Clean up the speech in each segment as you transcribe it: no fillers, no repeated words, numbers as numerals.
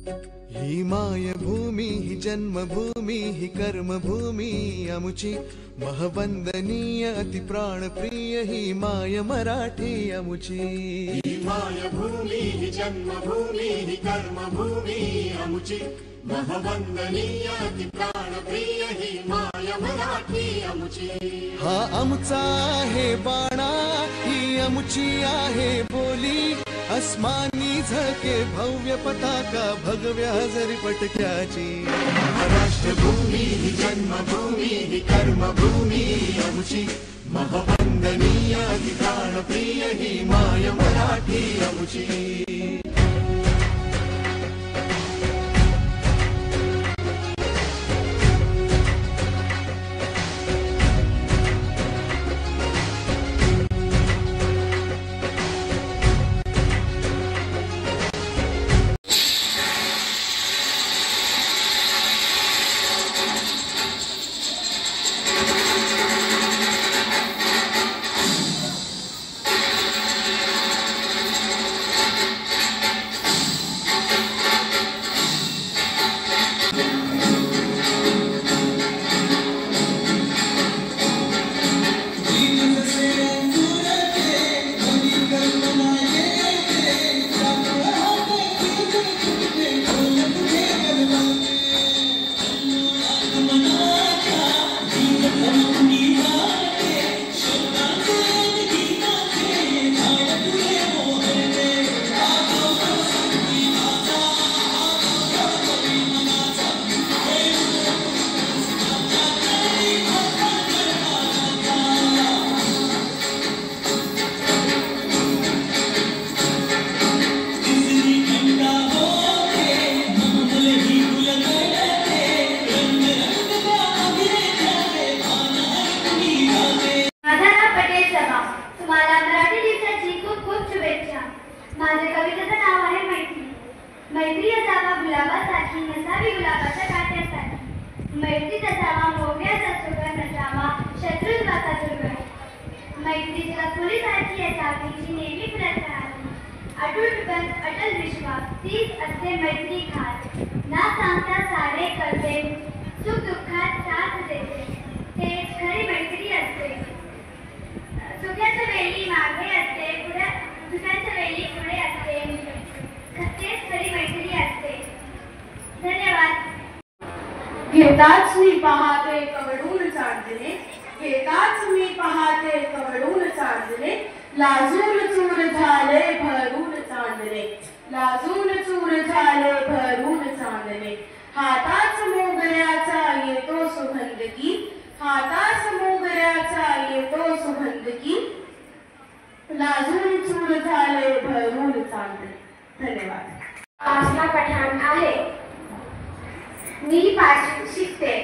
ही मायभूमी ही जन्मभूमी ही कर्मभूमी अमुची महवंदनीय अति प्राणप्रिय ही माय मराठी अमुची। ही मायभूमी ही जन्मभूमी ही कर्मभूमी अमुची महवंदनीय अति प्राणप्रिय ही माय मराठी अमुची। हा आमचा आहे बाणा ही अमुची आहे बोली अस्मानी झळके भव्य पताका भगव्या हजरी पटक्याची। राष्ट्रभूमी ही जन्मभूमी ही कर्मभूमी अमुची महवंदनीय अति प्राणप्रिय ही माय मराठी अमुची। माझ्या कवितेचं नाव आहे मैत्री। मैत्री असावा गुलाबासारखी नसावी गुलाबाच्या काट्यासारखी। मैत्री असावा मोगऱ्याचा सुगंध नसावा शत्रुत्वाचा दुर्गंध। मैत्री फुलीसारखी असावी जी नेहमी फुलत राहावी। अटूट बंध अटल विश्वास तीच असते मैत्री खास। ना सांगता सारे करते सुख दुःखात साथ देते तेच खरी मैत्री असते। सुखाच्या वेळी मागे असते दुःखाच्या वेळी पुढे असते तेच खरी मैत्री असते। धन्यवाद। घेताच मी पहाते कवडून चांदणे घेताच मी पहाते कवडून चांदणे लाजून चूर झाले भरून चांदणे लाजून चूर झाले भरून चांदणे। हाताच मोगऱ्याचा येतो सुगंध की हाताच मोगऱ्याचा येतो सुगंध की लाजून चूर झाले भरून चांदणे। धन्यवाद। आसना पठाण आहे। मी पाचवी शिकते।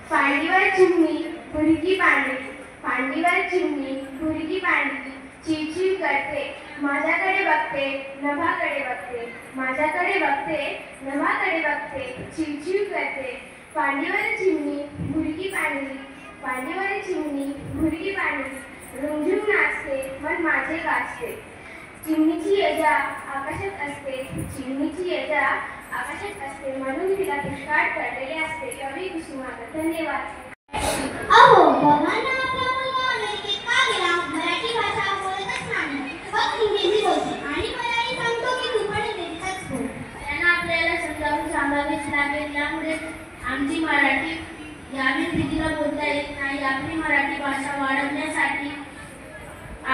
पांडीवर चिमणी भुरकी पांढरी पांडीवर चिमणी भुरकी पांढरी चिवचिव करते माझ्याकडे बघते नभाकडे बघते माझ्याकडे बघते नभाकडे बघते चिवचिव करते। पांडीवर चिमणी भुरकी पांढरी पांडीवर चिमणी भुरकी पांढरी रुंझुन नाचते मन माझे गाजते। चिमणीची येजा आकाशात असते चिमणीची येजा आकाशात असते म्हणून तिला पुष्काळ पडलेले असते। कवी कुसुमाग्रज। धन्यवाद। अहो बघा ना आपला मुलगा अमेरिकेत का गेला मराठी भाषा बोलतच नाही फक्त इंग्रजी बोलतो आणि मलाही सांगतो की तू पण इंग्रजीचाच बोल। त्यांना आपल्याला समजावून सांगावेच लागेल। यामुळे आमची मराठी यावी भीतीला बोलता येत नाही। आपली मराठी भाषा वाढवण्यासाठी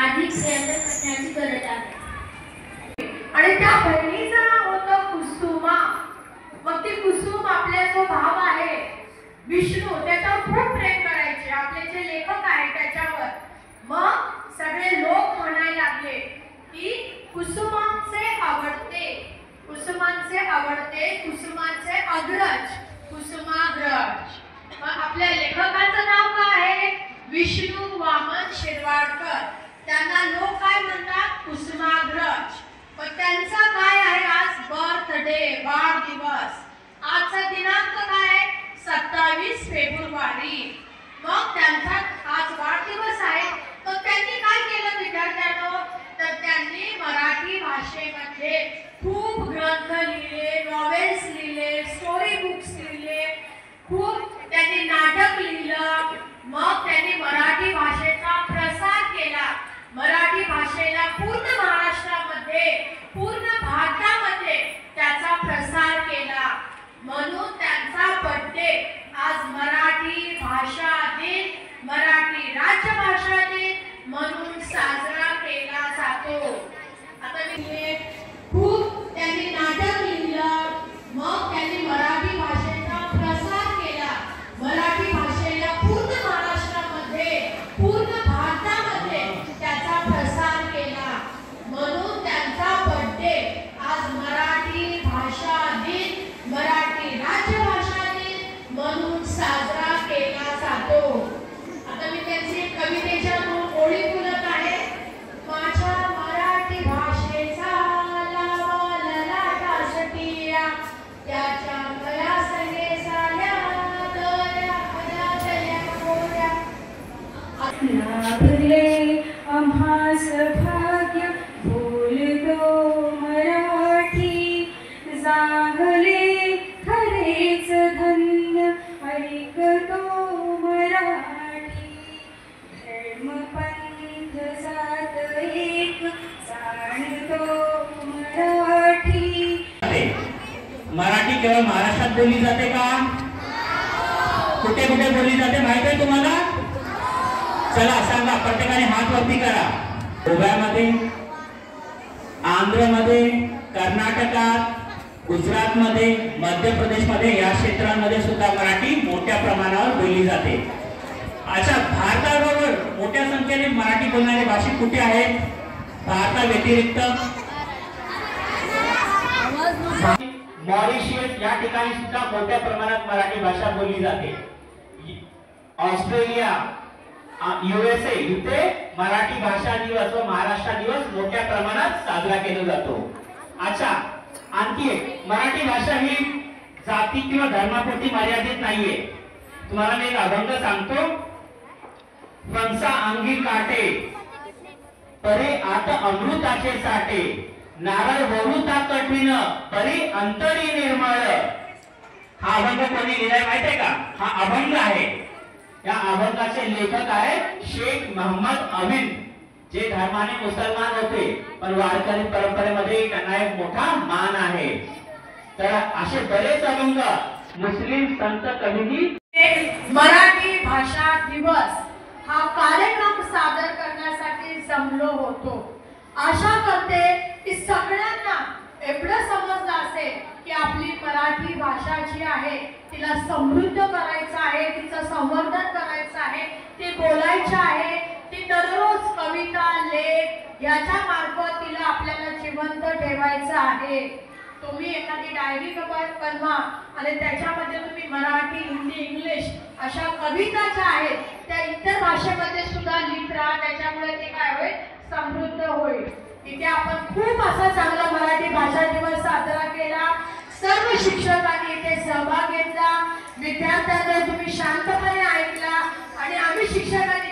अधिक प्रयत्न करण्याची गरज आहे। आणि त्या बहिणीचं नाव होतं कुसुमा। मग ती कुसुम आपला जो भाव आहे विष्णू त्याच्यावर खूप प्रेम करायचे। आपले जे लेखक आहेत त्याच्यावर मग सगळे लोक म्हणायला लागले की कुसुमांचे आवडते कुसुमांचे आवडते कुसुमांचे अग्रज कुसुमाग्रज। मग आपल्या लेखकाचं नाव काय आहे विष्णू वामन शिरवाडकर। त्यांना लोक काय म्हणतात कुसुमाग्रज। पण त्यांचा काय आहे आज बर्थडे वाढदिवस। आजचा दिनांक काय 27 फेब्रुवारी। मग त्यांचा आज वाढदिवस आहे तर त्यांनी काय केलं विद्यार्थ्यांनो तर त्यांनी मराठी भाषेमध्ये खूप ग्रंथ लिहिले नॉवेल्स स्टोरी बुक्स लिहिले, खूप त्यांनी नाटक लिहिलं. मग त्यांनी मराठी भाषेचा प्रसार केला. मराठी भाषेला पूर्ण महाराष्ट्रामध्ये, पूर्ण भारतामध्ये त्याचा प्रसार केला. म्हणून त्यांचा बर्थडे आज मराठी भाषा दिन, मराठी राजभाषा दिन म्हणून साजरा केला जातो. आता मी खूप त्यांनी नाटक लिहिलं, मग त्यांनी मराठी भाषेचा प्रसार केला. मराठी भाषेला पूर्ण महाराष्ट्रामध्ये, पूर्ण भारतामध्ये त्याचा प्रसार केला. म्हणून त्यांचा बर्थडे आज मराठी भाषा दिन, मराठी राजभाषा दिन म्हणून साजरा केला जातो. आता मी त्यांची कवितेच्या ओळी बोलत आहे. माझ्या मराठी भाषेचा लावा ललाटासटिया, त्याच्या गळ्या सगे साल्या दऱ्या अनाथल्या गोऱ्या. लाभले आम्हास भाग्य बोलतो मराठी, जागले खरेच धन्य ऐकतो मराठी. धर्म पंथ जात एक जाणतो मराठी. मराठी केवळ महाराष्ट्रात बोलली जाते का? कुठे कुठे बोलली जाते माहिती आहे तुम्हाला? चला सांगा, प्रत्येकाने हात वरती करा. गोव्यामध्ये, आंध्रमध्ये, कर्नाटकात, गुजरातमध्ये, मध्य प्रदेशमध्ये या क्षेत्रांमध्ये सुद्धा मराठी मोठ्या प्रमाणावर बोलली जाते. अच्छा, भारताबरोबर मोठ्या संख्येने मराठी बोलणारे भाषिक कुठे आहेत? भारताव्यतिरिक्त मॉरिशियस या ठिकाणी सुद्धा मोठ्या प्रमाणात मराठी भाषा बोलली जाते. ऑस्ट्रेलिया, USA इथे मराठी भाषा दिवस व महाराष्ट्र दिवस मोठ्या प्रमाणात साजरा केला जातो. अच्छा, आणखी एक, मराठी भाषा ही जाती किंवा धर्मापुरती मर्यादित नाहीये. तुम्हाला मी एक अभंग सांगतो. फणसा अंगी काटे, परे आत अमृताचे साठे, नारळ वरुता कठीण, परी अंतरी निर्मळ. हा अभंग कोणी लिहिलाय माहिती आहे का? हा अभंग आहे. या अभंगाचे लेखक आहेत शेख मोहम्मद अमीन, जे धर्माने मुसलमान होते पण वारकरी परंपरेमध्ये त्यांना एक मोठा मान आहे. तर असे बरेच अभंग मुस्लिम संत कवींनी. मराठी भाषा दिवस हा कार्यक्रम सादर करण्यासाठी जमलो होतो. आशा करते की सगळ्यांना एवढं समजलं असेल की आपली मराठी भाषा जी आहे तिला समृद्ध करायचं आहे, तिचं संवर्धन करायचं आहे, ती बोलायची आहे, ती दररोज कविता, लेख याच्या मार्फत तिला आपल्याला जिवंत ठेवायचं आहे. तुम्ही एखादी डायरी बनवा आणि त्याच्यामध्ये तुम्ही मराठी, हिंदी, इंग्लिश अशा कविता ज्या आहेत त्या इतर भाषेमध्ये सुद्धा लिहित राहा. त्याच्यामुळे ते काय होईल? समृद्ध होईल. इथे आपण खूप असा चांगला मराठी भाषा दिवस साजरा केला. सर्व शिक्षकांनी इथे सहभाग घेतला. विद्यार्थ्यांना तुम्ही शांतपणे ऐकला आणि आम्ही शिक्षकांनी